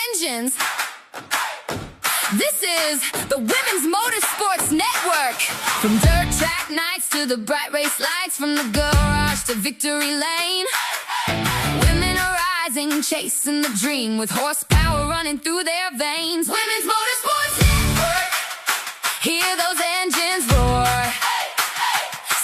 engines. This is the Women's Motorsports Network. From dirt track nights to the bright race lights, from the garage to victory lane. Women are rising, chasing the dream, with horsepower running through their veins. Women's Motorsports Network. Hear those engines roar.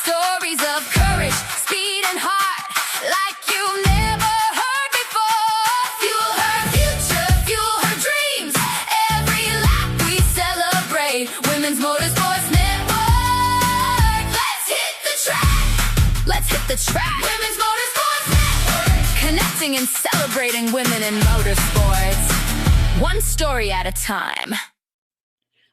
Stories of courage, speed, and heart, like you've never heard before. Fuel her future, fuel her dreams. Every lap we celebrate. Women's Motorsports Network. Let's hit the track. Let's hit the track. Women's Motorsports Network. Connecting and celebrating women in motorsports. One story at a time.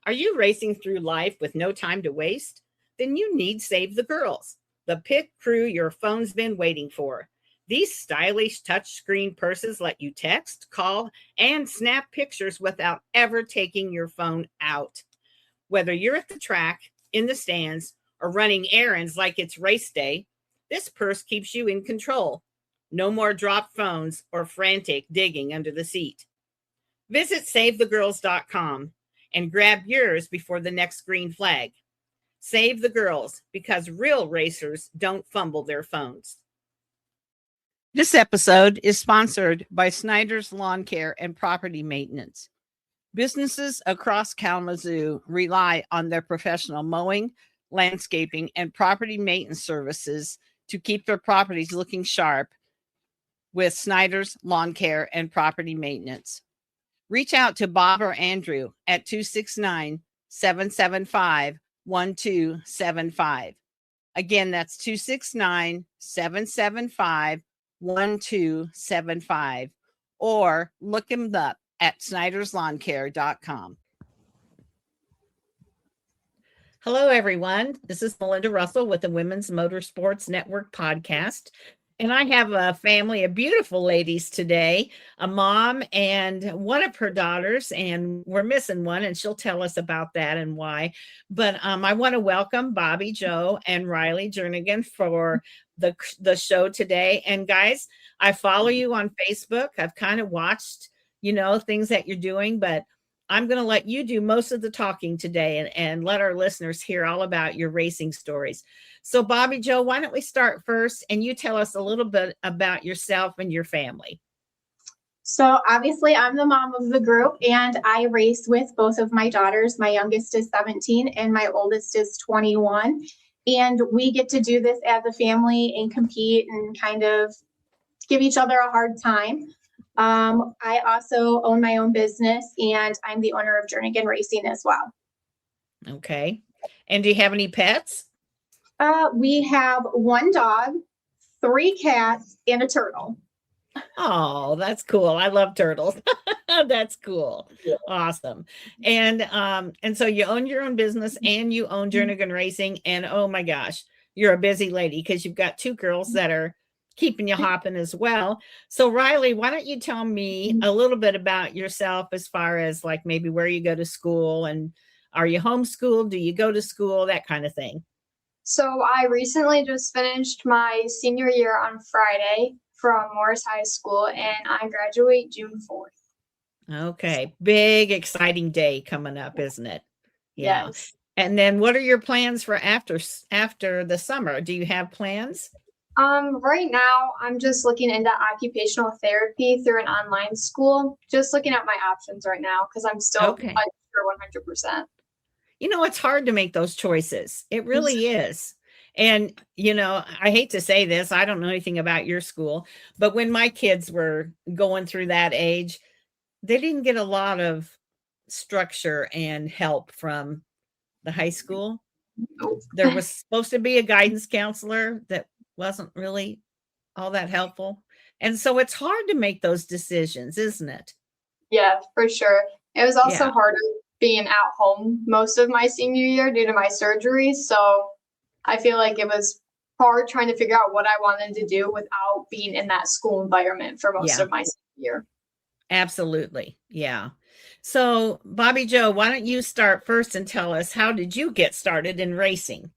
Are you racing through life with no time to waste? Then you need Save the Girls, the pit crew your phone's been waiting for. These stylish touchscreen purses let you text, call, and snap pictures without ever taking your phone out. Whether you're at the track, in the stands, or running errands like it's race day, this purse keeps you in control. No more dropped phones or frantic digging under the seat. Visit SaveTheGirls.com and grab yours before the next green flag. Save the Girls, because real racers don't fumble their phones. This episode is sponsored by Snyder's Lawn Care and Property Maintenance. Businesses across Kalamazoo rely on their professional mowing, landscaping, and property maintenance services to keep their properties looking sharp with Snyder's Lawn Care and Property Maintenance. Reach out to Bob or Andrew at 269-775-1275. Again, that's 269-775-1275, or look them up at snyderslawncare.com. Hello, everyone. This is Melinda Russell with the Women's Motorsports Network podcast. And I have a family of beautiful ladies today, a mom and one of her daughters, and we're missing one, and she'll tell us about that and why. But I want to welcome Bobby Joe and Riley Jernigans for the show today. And guys, I follow you on Facebook. I've kind of watched, things that you're doing, but I'm going to let you do most of the talking today and let our listeners hear all about your racing stories. So Bobby Joe, why don't we start first and you tell us a little bit about yourself and your family. So obviously I'm the mom of the group, and I race with both of my daughters. My youngest is 17 and my oldest is 21. And we get to do this as a family and compete and kind of give each other a hard time. I also own my own business, and I'm the owner of Jernigan Racing as well. Okay. And do you have any pets? We have one dog, 3 cats, and a turtle. Oh, that's cool. I love turtles. That's cool. Yeah. Awesome. And so you own your own business and you own Jernigan Racing. And oh my gosh, you're a busy lady because you've got 2 girls that are keeping you hopping as well. So Riley, why don't you tell me a little bit about yourself as far as like maybe where you go to school, and are you homeschooled? Do you go to school? That kind of thing. So I recently just finished my senior year on Friday from Morris High School, and I graduate June 4th. Okay. Big, exciting day coming up, isn't it? Yeah. Yes. And then what are your plans for after the summer? Do you have plans? Right now I'm just looking into occupational therapy through an online school, just looking at my options right now because I'm still unsure 100%. It's hard to make those choices. It really is. And, I hate to say this, I don't know anything about your school, but when my kids were going through that age, they didn't get a lot of structure and help from the high school. There was supposed to be a guidance counselor that wasn't really all that helpful. And so it's hard to make those decisions, isn't it? Yeah, for sure. It was also harder being at home most of my senior year due to my surgery. So I feel like it was hard trying to figure out what I wanted to do without being in that school environment for most of my senior year. Absolutely. Yeah. So Bobby Joe, why don't you start first and tell us, how did you get started in racing?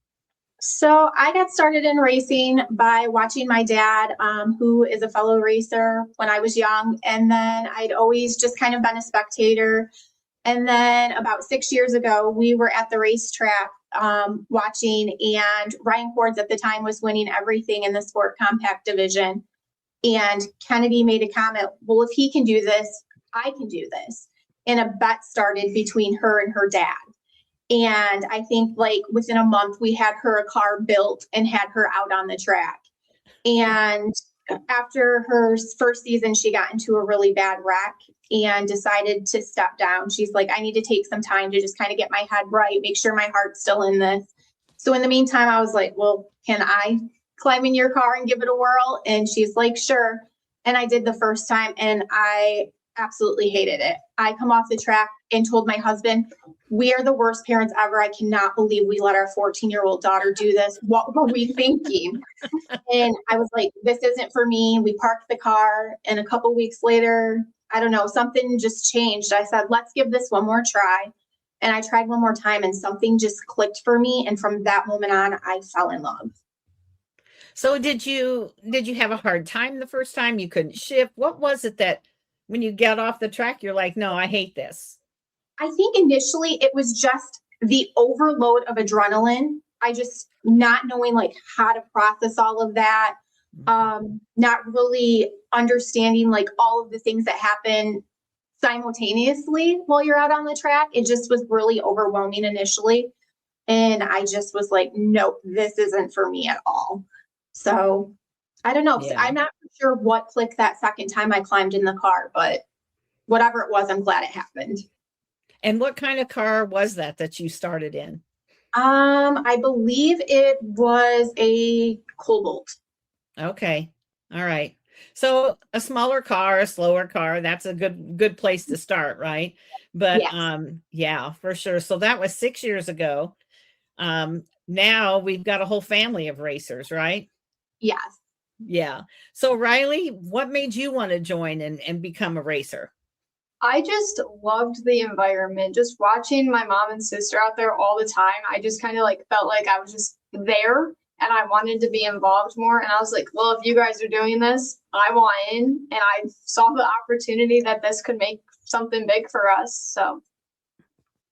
So I got started in racing by watching my dad, who is a fellow racer when I was young. And then I'd always just kind of been a spectator. And then about 6 years ago, we were at the racetrack watching, and Ryan Cords at the time was winning everything in the sport compact division. And Kennedy made a comment, well, if he can do this, I can do this. And a bet started between her and her dad. And I think like within a month, we had her a car built and had her out on the track. And after her first season, she got into a really bad wreck and decided to step down. She's like, I need to take some time to just kind of get my head right, make sure my heart's still in this. So in the meantime, I was like, well, can I climb in your car and give it a whirl? And she's like, sure. And I did the first time, and I absolutely hated it. I come off the track and told my husband, we are the worst parents ever. I cannot believe we let our 14-year-old daughter do this. What were we thinking? And I was like, this isn't for me. We parked the car, and a couple weeks later, I don't know, something just changed. I said, let's give this one more try. And I tried one more time, and something just clicked for me. And from that moment on, I fell in love. So did you have a hard time the first time? You couldn't shift? What was it that when you get off the track, you're like, no, I hate this? I think initially it was just the overload of adrenaline. I just not knowing like how to process all of that. Not really understanding like all of the things that happen simultaneously while you're out on the track. It just was really overwhelming initially. And I just was like, nope, this isn't for me at all. So I don't know. Yeah. I'm not sure what clicked that second time I climbed in the car, but whatever it was, I'm glad it happened. And what kind of car was that you started in? I believe it was a Cobalt. Okay. All right. So a smaller car, a slower car, that's a good place to start, right? But Yes. Yeah, for sure. So that was 6 years ago. Now we've got a whole family of racers, right? Yes. Yeah. So Riley, what made you want to join and become a racer? I just loved the environment, just watching my mom and sister out there all the time. I just kind of like felt like I was just there, and I wanted to be involved more. And I was like, well, if you guys are doing this, I want in. And I saw the opportunity that this could make something big for us. So,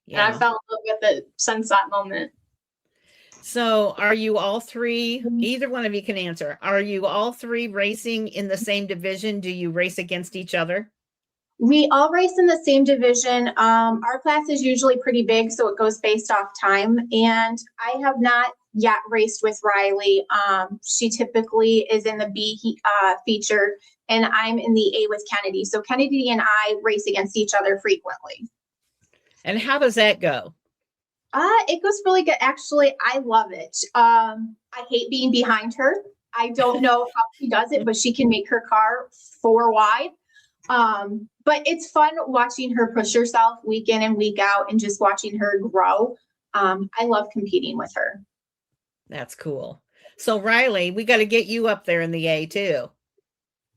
Yeah. and I fell in love with it since that moment. So are you all three, either one of you can answer, are you all three racing in the same division? Do you race against each other? We all race in the same division. Our class is usually pretty big, so it goes based off time. And I have not yet raced with Riley. She typically is in the B feature, and I'm in the A with Kennedy. So Kennedy and I race against each other frequently. And how does that go? It goes really good. Actually, I love it. I hate being behind her. I don't know how she does it, but she can make her car 4 wide. But it's fun watching her push herself week in and week out and just watching her grow. I love competing with her. That's cool. So Riley, we got to get you up there in the A too.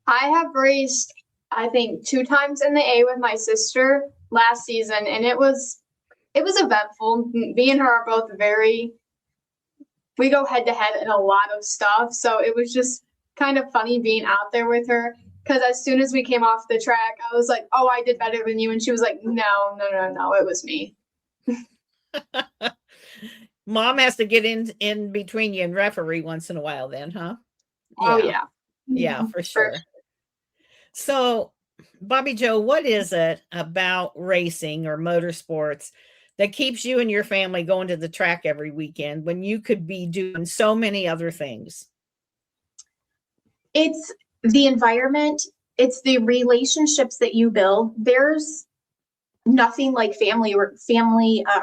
I have raced, I think, 2 times in the A with my sister last season, and it was eventful. Me and her are both we go head to head in a lot of stuff. So it was just kind of funny being out there with her. Because as soon as we came off the track, I was like, oh, I did better than you. And she was like, no, it was me. Mom has to get in between you and referee once in a while then, huh? Oh, yeah. Yeah, for sure. So, Bobby Joe, what is it about racing or motorsports that keeps you and your family going to the track every weekend when you could be doing so many other things? It's the environment. It's the relationships that you build. There's nothing like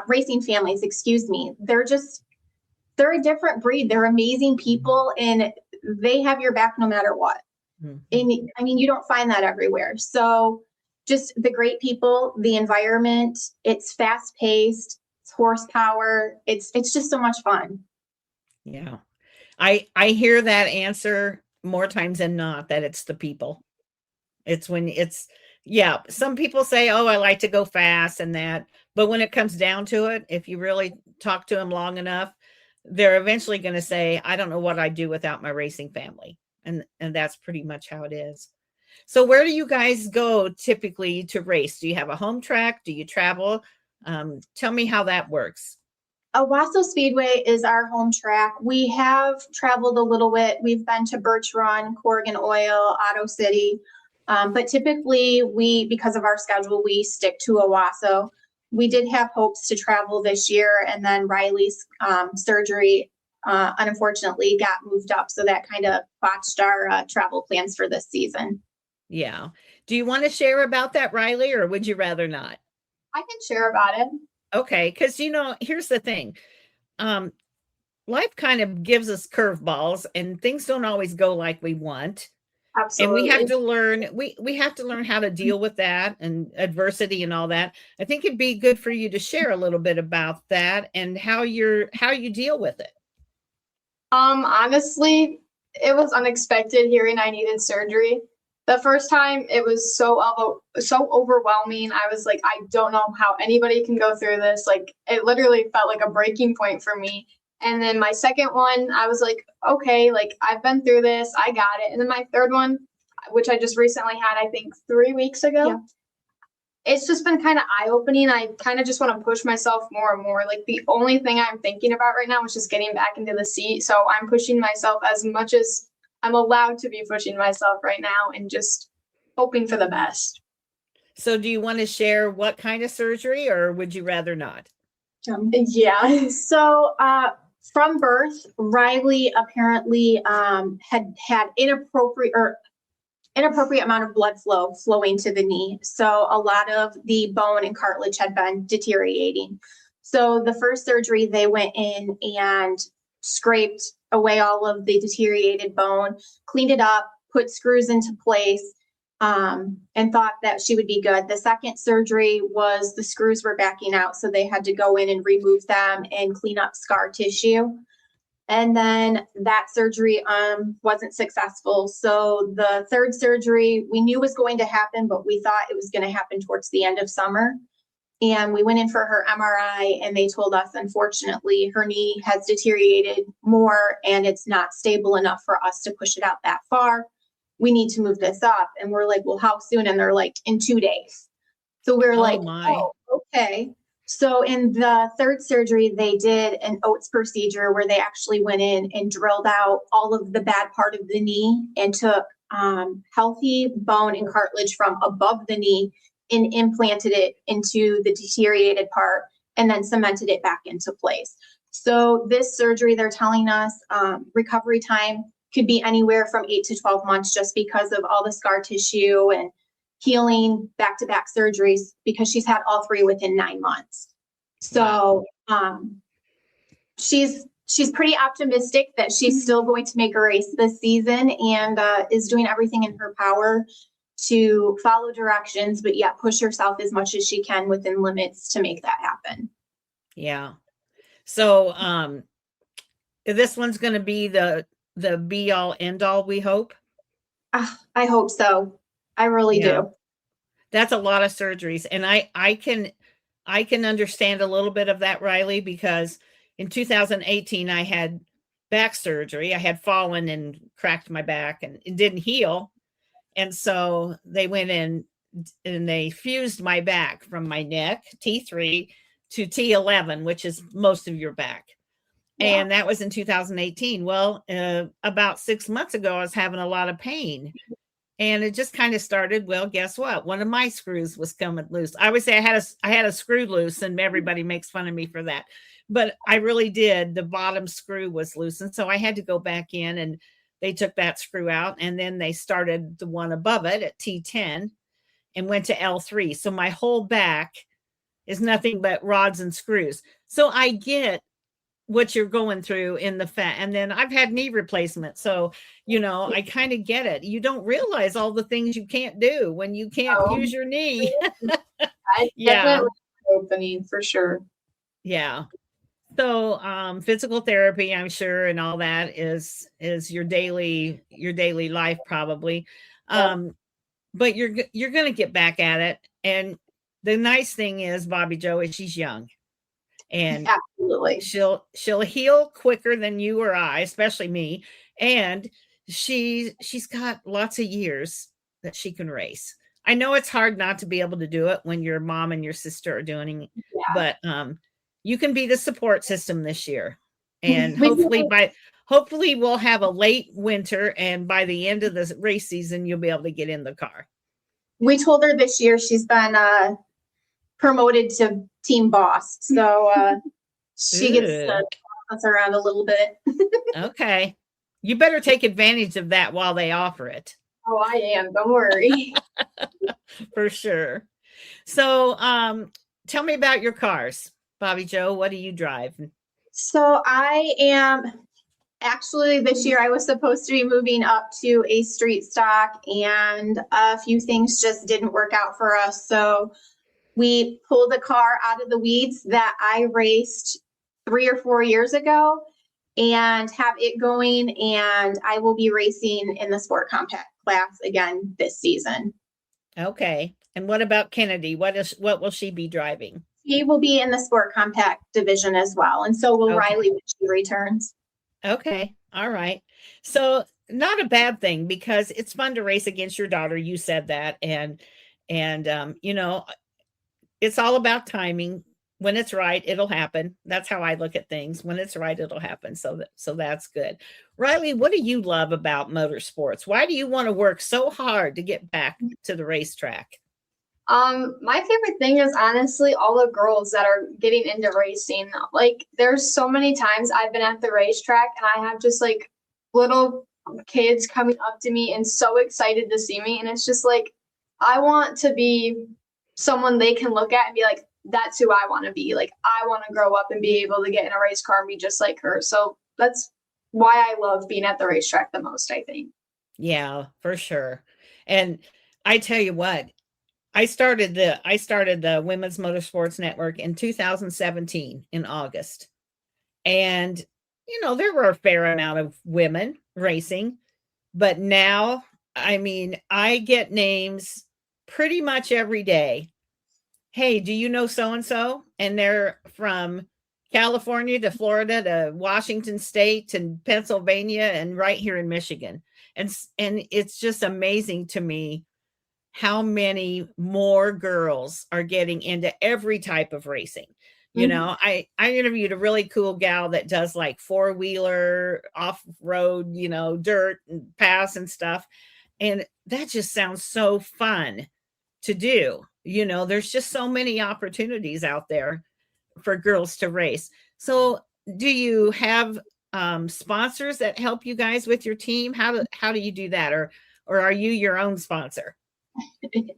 racing families, excuse me. They're a different breed. They're amazing people, and they have your back no matter what. Mm-hmm. And I mean, you don't find that everywhere. So just the great people, the environment, it's fast paced, it's horsepower. It's just so much fun. Yeah. I hear that answer more times than not, that it's the people. Some people say, oh, I like to go fast and that, but when it comes down to it, if you really talk to them long enough, they're eventually going to say, I don't know what I'd do without my racing family. And that's pretty much how it is. So where do you guys go typically to race? Do you have a home track? Do you travel? Tell me how that works. Owasso Speedway is our home track. We have traveled a little bit. We've been to Birch Run, Corrigan Oil, Auto City. But typically because of our schedule, we stick to Owasso. We did have hopes to travel this year, and then Riley's surgery unfortunately got moved up. So that kind of botched our travel plans for this season. Yeah. Do you want to share about that, Riley, or would you rather not? I can share about it. Okay. Because, here's the thing. Life kind of gives us curveballs and things don't always go like we want. Absolutely. And we have to learn, we have to learn how to deal with that and adversity and all that. I think it'd be good for you to share a little bit about that and how you deal with it. Honestly, it was unexpected hearing I needed surgery. The first time it was so overwhelming. I was like, I don't know how anybody can go through this. Like, it literally felt like a breaking point for me. And then my second one, I was like, okay, like I've been through this, I got it. And then my third one, which I just recently had, I think 3 weeks ago, yeah. It's just been kind of eye-opening. I kind of just want to push myself more and more. Like, the only thing I'm thinking about right now is just getting back into the seat. So I'm pushing myself as much as I'm allowed to be pushing myself right now and just hoping for the best. So do you want to share what kind of surgery, or would you rather not? Yeah. So from birth, Riley apparently had inappropriate amount of blood flowing to the knee. So a lot of the bone and cartilage had been deteriorating. So the first surgery, they went in and scraped away all of the deteriorated bone, cleaned it up, put screws into place, and thought that she would be good. The second surgery was the screws were backing out, so they had to go in and remove them and clean up scar tissue. And then that surgery wasn't successful. So the third surgery we knew was going to happen, but we thought it was going to happen towards the end of summer. And we went in for her MRI, and they told us, unfortunately, her knee has deteriorated more and it's not stable enough for us to push it out that far. We need to move this up. And we're like, well, how soon? And they're like, in 2 days. So we're oh, okay. So in the third surgery, they did an Oates procedure where they actually went in and drilled out all of the bad part of the knee and took healthy bone and cartilage from above the knee and implanted it into the deteriorated part and then cemented it back into place. So this surgery, they're telling us recovery time could be anywhere from 8 to 12 months just because of all the scar tissue and healing back-to-back surgeries, because she's had all three within 9 months. So she's pretty optimistic that she's still going to make a race this season and is doing everything in her power to follow directions, but yet push herself as much as she can within limits to make that happen. Yeah. So this one's going to be the be all end all, we hope. I hope so. I really do. That's a lot of surgeries. And I can understand a little bit of that, Riley, because in 2018, I had back surgery. I had fallen and cracked my back and it didn't heal. And so they went in and they fused my back from my neck, T3, to T11, which is most of your back. Yeah. And that was in 2018. Well, about 6 months ago, I was having a lot of pain. And it just kind of started, well, guess what? One of my screws was coming loose. I would say I had a screw loose, and everybody makes fun of me for that. But I really did. The bottom screw was loose. And so I had to go back in, and they took that screw out. And then they started the one above it at T10 and went to L3. So my whole back is nothing but rods and screws. So I get what you're going through in the fat. And then I've had knee replacement. So, I kind of get it. You don't realize all the things you can't do when you can't use your knee. Definitely opening for sure. Yeah. So, physical therapy, I'm sure, and all that is your daily life probably. But you're going to get back at it. And the nice thing is, Bobby Joe, is she's young. and Absolutely. she'll heal quicker than you or I, especially me. And she's got lots of years that she can race. I know it's hard not to be able to do it when your mom and your sister are doing it, but you can be the support system this year. And hopefully we'll have a late winter, and by the end of the race season you'll be able to get in the car. We told her this year she's been promoted to team boss, so she gets to boss us around a little bit. Okay. You better take advantage of that while they offer it. Oh, I am. Don't worry. For sure. So tell me about your cars. Bobby Joe, what do you drive? So I am actually, this year I was supposed to be moving up to a street stock, and a few things just didn't work out for us. So we pulled a car out of the weeds that I raced 3 or 4 years ago and have it going, and I will be racing in the sport compact class again this season. Okay. And what about Kennedy? What will she be driving? She will be in the sport compact division as well, and so will Riley when she returns. Okay. All right. So not a bad thing, because it's fun to race against your daughter. You said that. And you know, it's all about timing. When it's right, it'll happen. That's how I look at things. When it's right, it'll happen. So that's good. Riley, what do you love about motorsports? Why do you want to work so hard to get back to the racetrack? My favorite thing is honestly all the girls that are getting into racing. Like, there's so many times I've been at the racetrack and I have just like little kids coming up to me and so excited to see me. And it's just like, I want to be someone they can look at and be like, that's who I want to be. Like, I want to grow up and be able to get in a race car and be just like her. So that's why I love being at the racetrack the most, I think. Yeah, for sure. And I tell you what, I started the Women's Motorsports Network in 2017 in August. And, you know, there were a fair amount of women racing, but now, I mean, I get names pretty much every day. Hey, do you know so-and-so? And they're from California to Florida to Washington State to Pennsylvania and right here in Michigan. And it's just amazing to me how many more girls are getting into every type of racing. You know, I interviewed a really cool gal that does like 4-wheeler off-road, you know, dirt and pass and stuff. And that just sounds so fun to do. You know, there's just so many opportunities out there for girls to race. So do you have sponsors that help you guys with your team? How do you do that? Or are you your own sponsor?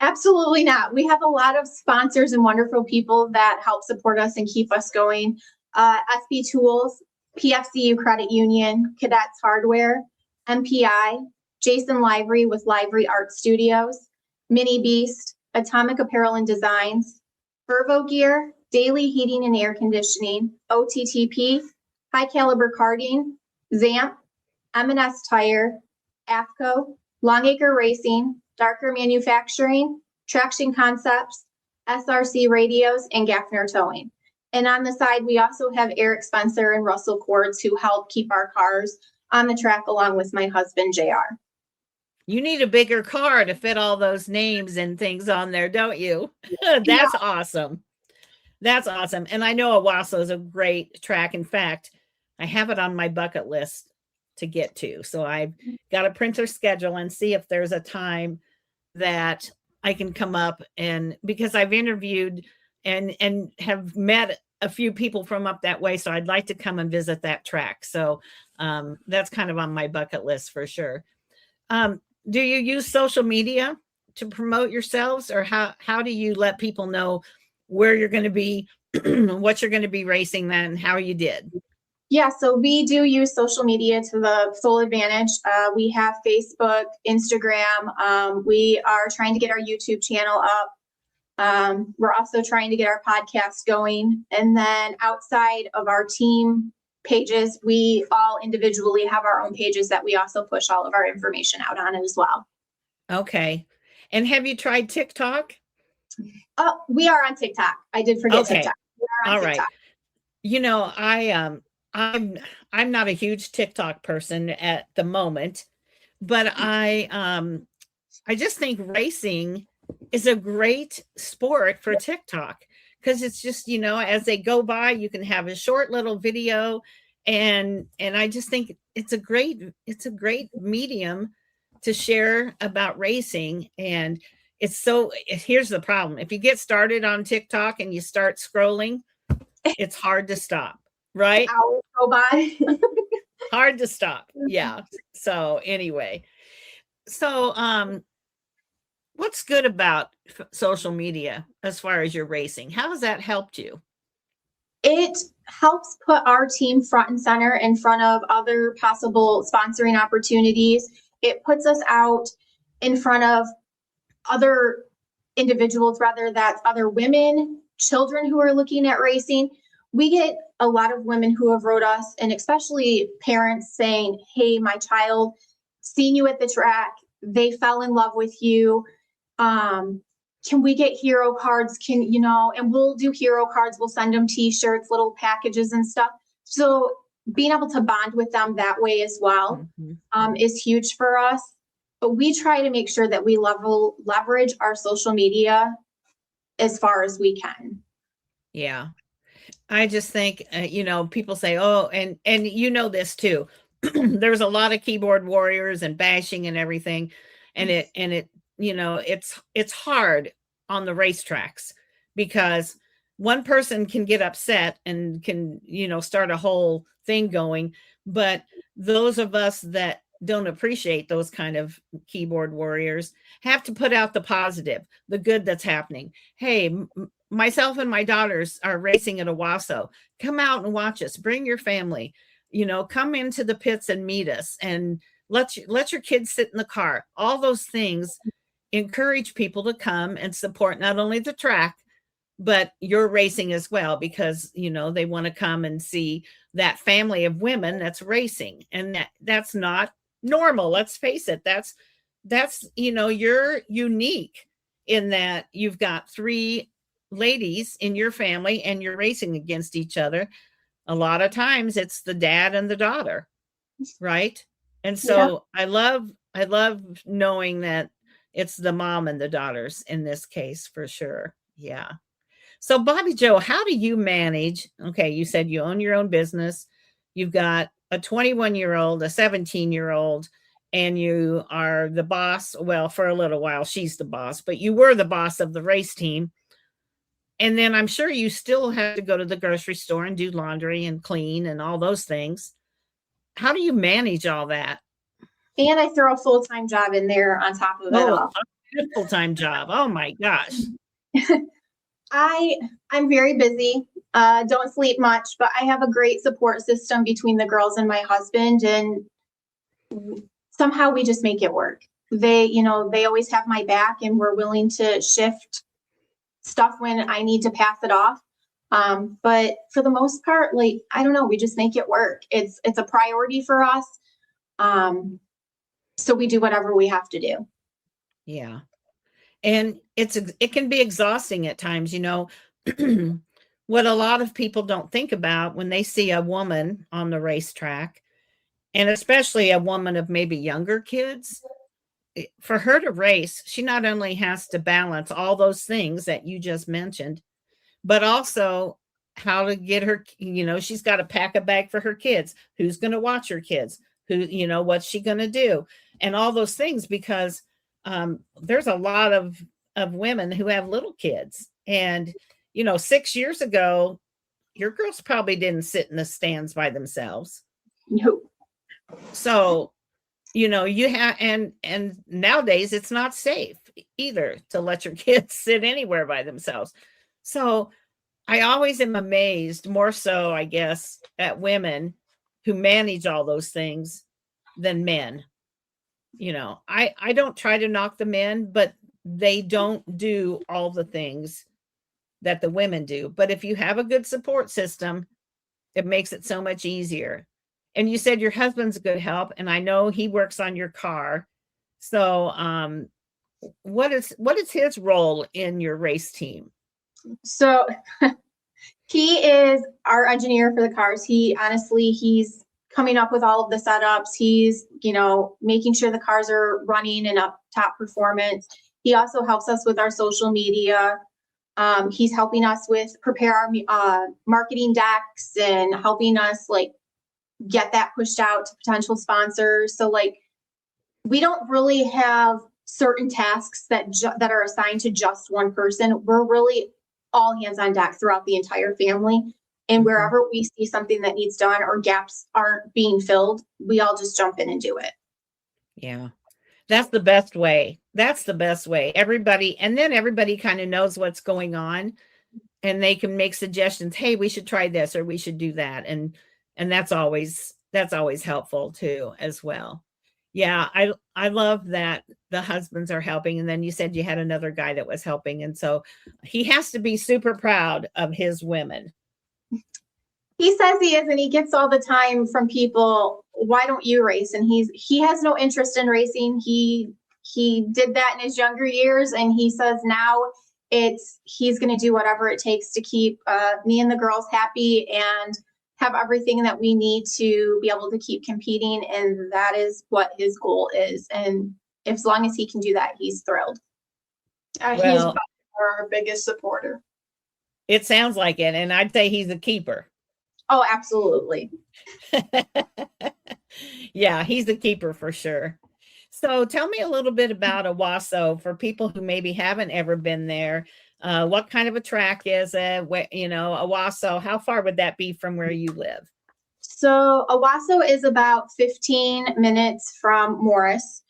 Absolutely not. We have a lot of sponsors and wonderful people that help support us and keep us going. SB Tools, PFCU Credit Union, Cadets Hardware, MPI, Jason Livery with Livery Art Studios, Mini Beast, Atomic Apparel and Designs, Vervo Gear, Daily Heating and Air Conditioning, OTTP, High Caliber Karting, ZAMP, M&S Tire, AFCO, Longacre Racing, Darker Manufacturing, Traction Concepts, SRC Radios, and Gaffner Towing. And on the side, we also have Eric Spencer and Russell Cords, who help keep our cars on the track along with my husband, JR. You need a bigger car to fit all those names and things on there, don't you? That's awesome. That's awesome. And I know Owasso is a great track. In fact, I have it on my bucket list to get to. So I've got to print their schedule and see if there's a time that I can come up, and because I've interviewed and have met a few people from up that way. So I'd like to come and visit that track. So that's kind of on my bucket list for sure. Do you use social media to promote yourselves, or how do you let people know where you're going to be, what you're going to be racing then, and how you did? Yeah, so we do use social media to the full advantage. We have Facebook, Instagram. We are trying to get our YouTube channel up. We're also trying to get our podcast going. And then outside of our team pages, we all individually have our own pages that we also push all of our information out on as well. Okay. And have you tried TikTok? We are on TikTok. I did forget Okay. TikTok. We are on All TikTok. right. You know, I'm not a huge TikTok person at the moment, but I just think racing is a great sport for TikTok because it's just, you know, as they go by, you can have a short little video, and I just think it's a great medium to share about racing. And here's the problem. If you get started on TikTok and you start scrolling, it's hard to stop, right? Hours go by. Hard to stop. Yeah. So anyway, so what's good about social media as far as your racing? How has that helped you? It helps put our team front and center in front of other possible sponsoring opportunities. It puts us out in front of other individuals, rather that's other women, children who are looking at racing. We get a lot of women who have wrote us, and especially parents saying, hey, my child seen you at the track, they fell in love with you. Can we get hero cards? And we'll do hero cards. We'll send them t-shirts, little packages and stuff. So being able to bond with them that way as well is huge for us. But we try to make sure that we leverage our social media as far as we can. Yeah. I just think, people say, oh, and you know this too. There's a lot of keyboard warriors and bashing and everything. And it's hard on the racetracks because one person can get upset and can, start a whole thing going. But those of us that don't appreciate those kind of keyboard warriors have to put out the positive, the good that's happening. Hey, myself and my daughters are racing at Owasso. Come out and watch us. Bring your family. Come into the pits and meet us, and let your kids sit in the car. All those things encourage people to come and support not only the track, but your racing as well, because they want to come and see that family of women that's racing, and that's not normal. Let's face it. That's you're unique in that you've got 3 ladies in your family and you're racing against each other. A lot of times it's the dad and the daughter, right? And so yeah. I love knowing that it's the mom and the daughters in this case for sure. Yeah. So Bobby Joe, how do you manage? Okay, you said you own your own business. You've got a 21-year-old, a 17-year-old, and you are the boss. Well, for a little while, she's the boss, but you were the boss of the race team. And then I'm sure you still have to go to the grocery store and do laundry and clean and all those things. How do you manage all that? And I throw a full-time job in there on top of it all. A full-time job. Oh my gosh. I'm very busy. Don't sleep much, but I have a great support system between the girls and my husband, and somehow we just make it work. They always have my back, and we're willing to shift stuff when I need to pass it off. But for the most part, I don't know, we just make it work. It's a priority for us. So we do whatever we have to do. Yeah. And it can be exhausting at times, what a lot of people don't think about when they see a woman on the racetrack, and especially a woman of maybe younger kids. For her to race, she not only has to balance all those things that you just mentioned, but also how to get her, she's got to pack a bag for her kids. Who's going to watch her kids? What's she going to do? And all those things, because there's a lot of women who have little kids. And, 6 years ago, your girls probably didn't sit in the stands by themselves. No. So, you have, and nowadays it's not safe either to let your kids sit anywhere by themselves. So I always am amazed, more so, I guess, at women who manage all those things than men. I don't try to knock the men, but they don't do all the things that the women do. But if you have a good support system, it makes it so much easier. And you said your husband's a good help, and I know he works on your car. So what is his role in your race team? So He is our engineer for the cars. He's coming up with all of the setups. He's, making sure the cars are running and up top performance. He also helps us with our social media. He's helping us with prepare our marketing decks and helping us get that pushed out to potential sponsors. So we don't really have certain tasks that are assigned to just one person. We're really all hands on deck throughout the entire family. And wherever we see something that needs done or gaps aren't being filled, we all just jump in and do it. Yeah. That's the best way. Everybody kind of knows what's going on, and they can make suggestions. Hey, we should try this or we should do that. And that's always helpful too, as well. Yeah. I love that the husbands are helping. And then you said you had another guy that was helping. And so he has to be super proud of his women. He says he is, and he gets all the time from people, why don't you race? And he has no interest in racing. He did that in his younger years, and he says now he's going to do whatever it takes to keep me and the girls happy and have everything that we need to be able to keep competing. And that is what his goal is. And as long as he can do that, he's thrilled. He's our biggest supporter. It sounds like it. And I'd say he's a keeper. Oh, absolutely. Yeah, he's a keeper for sure. So tell me a little bit about Owasso for people who maybe haven't ever been there. What kind of a track is it? Owasso, how far would that be from where you live? So Owasso is about 15 minutes from Morris,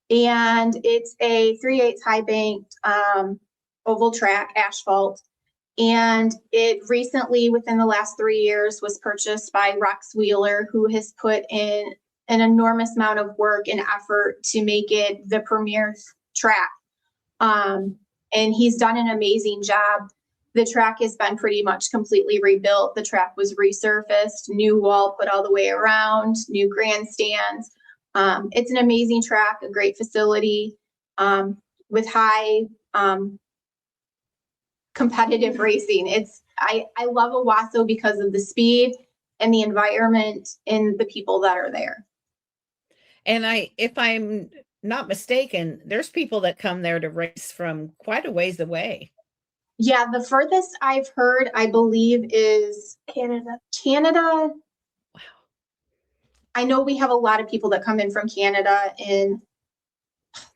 and it's a 3/8 high banked oval track, asphalt. And it recently, within the last 3 years, was purchased by Rex Wheeler, who has put in an enormous amount of work and effort to make it the premier track. And he's done an amazing job. The track has been pretty much completely rebuilt. The track was resurfaced, new wall put all the way around, new grandstands. It's an amazing track, a great facility with high competitive racing. I love Owasso because of the speed and the environment and the people that are there. And if I'm not mistaken, there's people that come there to race from quite a ways away. Yeah, the furthest I've heard, I believe, is Canada. Wow. I know we have a lot of people that come in from Canada, and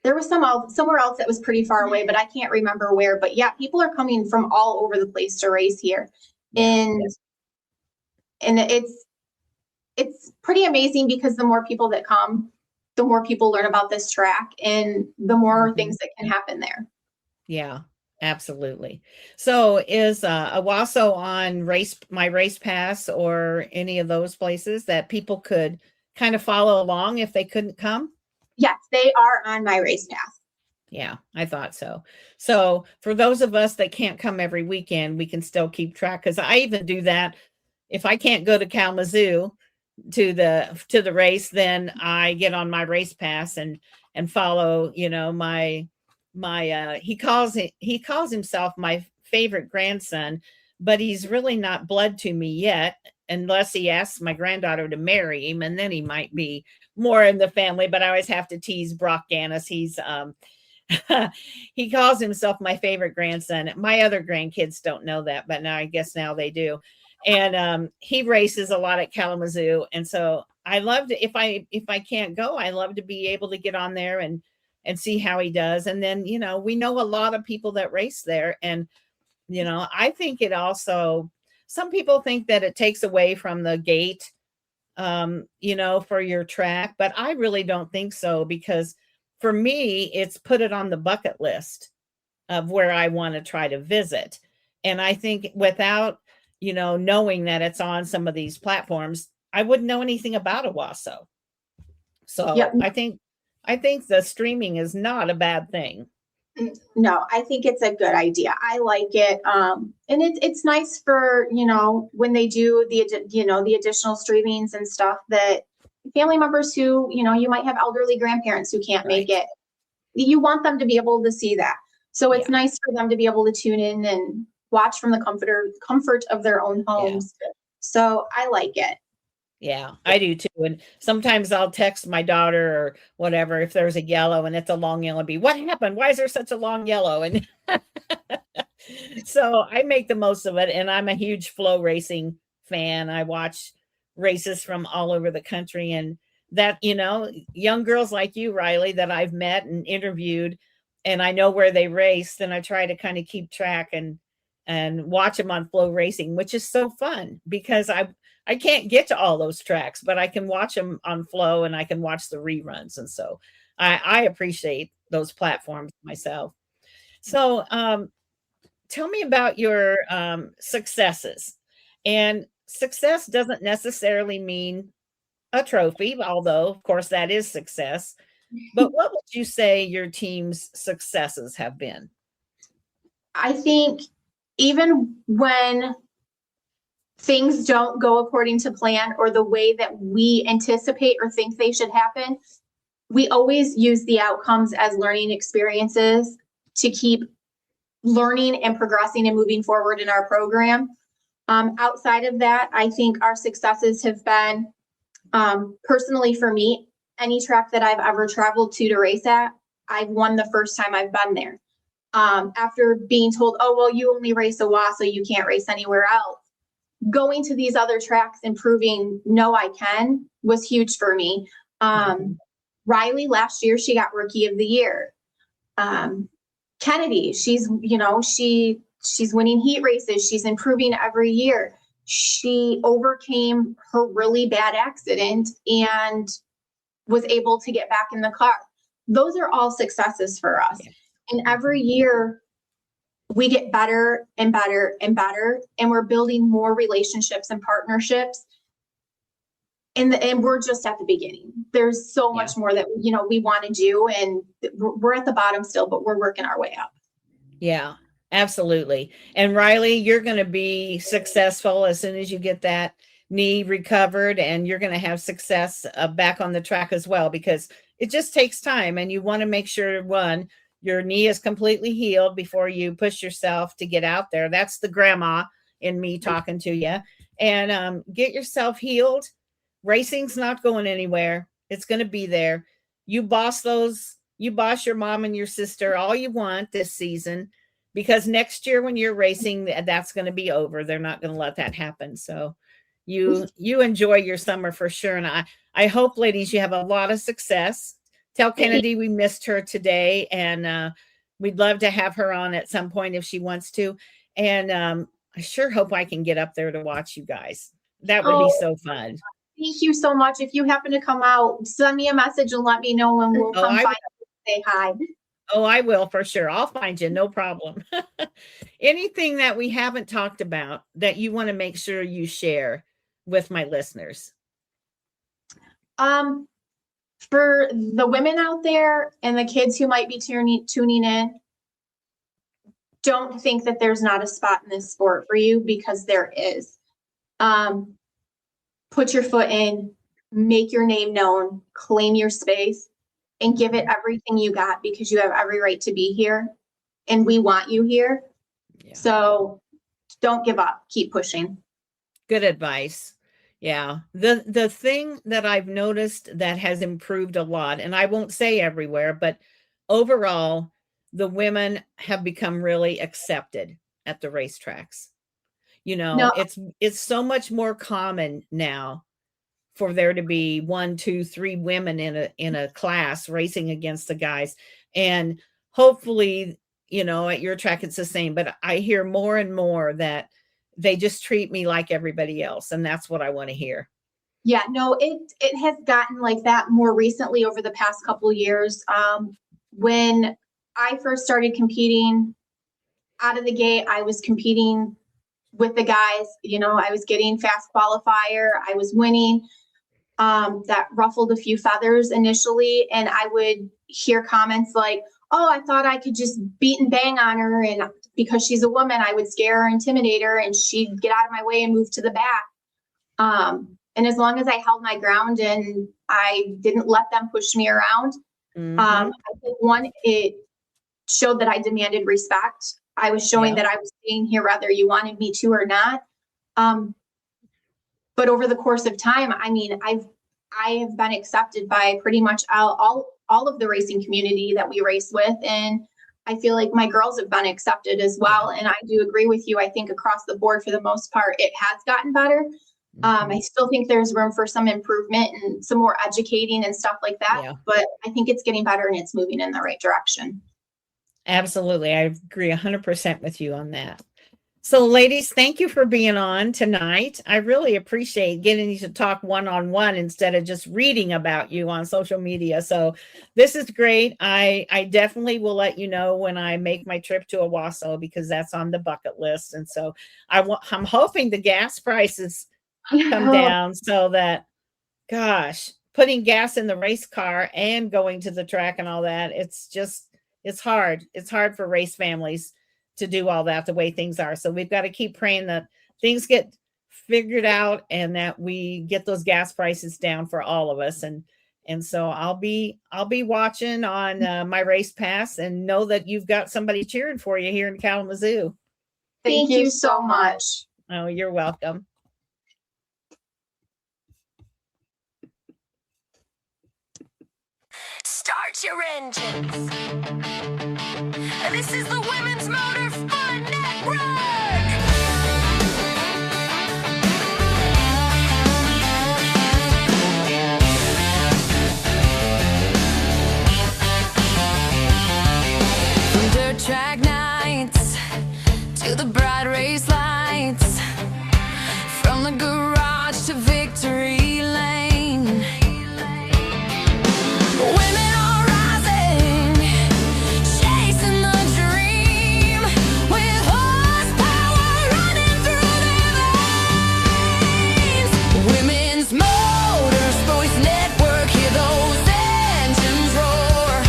there was somewhere else that was pretty far away, but I can't remember where. But yeah, people are coming from all over the place to race here. And it's pretty amazing because the more people that come, the more people learn about this track and the more things that can happen there. Yeah, absolutely. So is Owasso on My Race Pass or any of those places that people could kind of follow along if they couldn't come? Yes, they are on My Race Pass. Yeah, I thought so. So for those of us that can't come every weekend, we can still keep track, because I even do that. If I can't go to Kalamazoo to the race, then I get on My Race Pass and follow, my he calls himself my favorite grandson, but he's really not blood to me yet, unless he asks my granddaughter to marry him, and then he might be more in the family. But I always have to tease Brock Gannis. He's he calls himself my favorite grandson. My other grandkids don't know that, but now I guess now they do. And he races a lot at Kalamazoo, and so I love to, if I can't go, I love to be able to get on there and see how he does. And then we know a lot of people that race there, and I think it also, some people think that it takes away from the gate, for your track, but I really don't think so, because for me, it's put it on the bucket list of where I want to try to visit. And I think without knowing that it's on some of these platforms, I wouldn't know anything about Owasso. So yeah. I think the streaming is not a bad thing. No, I think it's a good idea. I like it. And it's nice for, when they do the additional streamings and stuff, that family members who, you might have elderly grandparents who can't make it. You want them to be able to see that. So it's nice for them to be able to tune in and watch from the comfort of their own homes. Yeah. So I like it. Yeah, I do too. And sometimes I'll text my daughter or whatever if there's a yellow and it's a long yellow bee. What happened? Why is there such a long yellow? And so I make the most of it. And I'm a huge flow racing fan. I watch races from all over the country, and that, young girls like you, Riley, that I've met and interviewed, and I know where they raced, and I try to kind of keep track and watch them on flow racing, which is so fun because I can't get to all those tracks, but I can watch them on flow and I can watch the reruns. And so I appreciate those platforms myself. So tell me about your successes. And success doesn't necessarily mean a trophy, although of course that is success. But what would you say your team's successes have been? I think even when things don't go according to plan or the way that we anticipate or think they should happen, we always use the outcomes as learning experiences to keep learning and progressing and moving forward in our program. Outside of that, I think our successes have been, personally for me, any track that I've ever traveled to race at, I've won the first time I've been there. After being told, oh, well, you only race a WA, so you can't race anywhere else. Going to these other tracks and proving, no, I can, was huge for me. Riley, last year, she got Rookie of the Year. Kennedy, she's winning heat races. She's improving every year. She overcame her really bad accident and was able to get back in the car. Those are all successes for us. Yeah. And every year we get better and better and better, and we're building more relationships and partnerships. And we're just at the beginning. There's so much more that, we want to do, and we're at the bottom still, but we're working our way up. Yeah, absolutely. And Riley, you're going to be successful as soon as you get that knee recovered, and you're going to have success back on the track as well, because it just takes time, and you want to make sure, one, your knee is completely healed before you push yourself to get out there. That's the grandma in me talking to you. And get yourself healed. Racing's not going anywhere. It's going to be there. You boss your mom and your sister all you want this season, because next year when you're racing, that's going to be over. They're not going to let that happen. So you enjoy your summer for sure. And I hope, ladies, you have a lot of success. Tell Kennedy we missed her today, and we'd love to have her on at some point if she wants to. And I sure hope I can get up there to watch you guys. That would be so fun. Thank you so much. If you happen to come out, send me a message and let me know, and we'll come find you and say hi. Oh, I will for sure. I'll find you. No problem. Anything that we haven't talked about that you want to make sure you share with my listeners? For the women out there and the kids who might be tuning in, don't think that there's not a spot in this sport for you, because there is. Put your foot in, make your name known, claim your space, and give it everything you got, because you have every right to be here, and we want you here. Yeah. So don't give up. Keep pushing. Good advice. Yeah. The thing that I've noticed that has improved a lot, and I won't say everywhere, but overall, the women have become really accepted at the racetracks. It's so much more common now for there to be 1, 2, 3 women in a class racing against the guys. And hopefully, at your track, it's the same, but I hear more and more that they just treat me like everybody else. And that's what I want to hear. Yeah, no, it has gotten like that more recently over the past couple of years. When I first started competing out of the gate, I was competing with the guys, I was getting fast qualifier, I was winning. That ruffled a few feathers initially, and I would hear comments like, oh, I thought I could just beat and bang on her, and because she's a woman, I would scare her, intimidate her, and she'd get out of my way and move to the back. And as long as I held my ground and I didn't let them push me around, I think, one, it showed that I demanded respect. I was showing that I was staying here whether you wanted me to or not. But over the course of time, I mean, I have been accepted by pretty much all of the racing community that we race with. And I feel like my girls have been accepted as well. And I do agree with you. I think across the board, for the most part, it has gotten better. I still think there's room for some improvement and some more educating and stuff like that. Yeah. But I think it's getting better and it's moving in the right direction. Absolutely. I agree 100% with you on that. So ladies, thank you for being on tonight. I really appreciate getting you to talk one-on-one instead of just reading about you on social media. So this is great. I definitely will let you know when I make my trip to Owasso, because that's on the bucket list. And so I'm hoping the gas prices come down so that, gosh, putting gas in the race car and going to the track and all that, it's hard. It's hard for race families to do all that the way things are. So we've got to keep praying that things get figured out and that we get those gas prices down for all of us. And so I'll be watching on my race pass, and know that you've got somebody cheering for you here in Kalamazoo. Thank you so much. Oh, you're welcome. Start your engines. This is the Women's Motor Fun Network. From dirt track nights to the bright race lights, from the garage to victory lane. Women are rising, chasing the dream, with horsepower running through their veins. Women's Motorsports Network, hear those engines roar.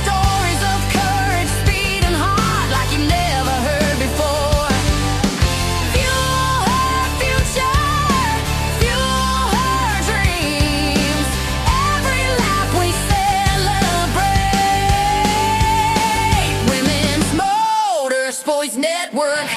Stories of courage, speed, and heart like you've never heard before. Fuel her future, fuel her dreams. Every lap we celebrate. Women's Motorsports Network.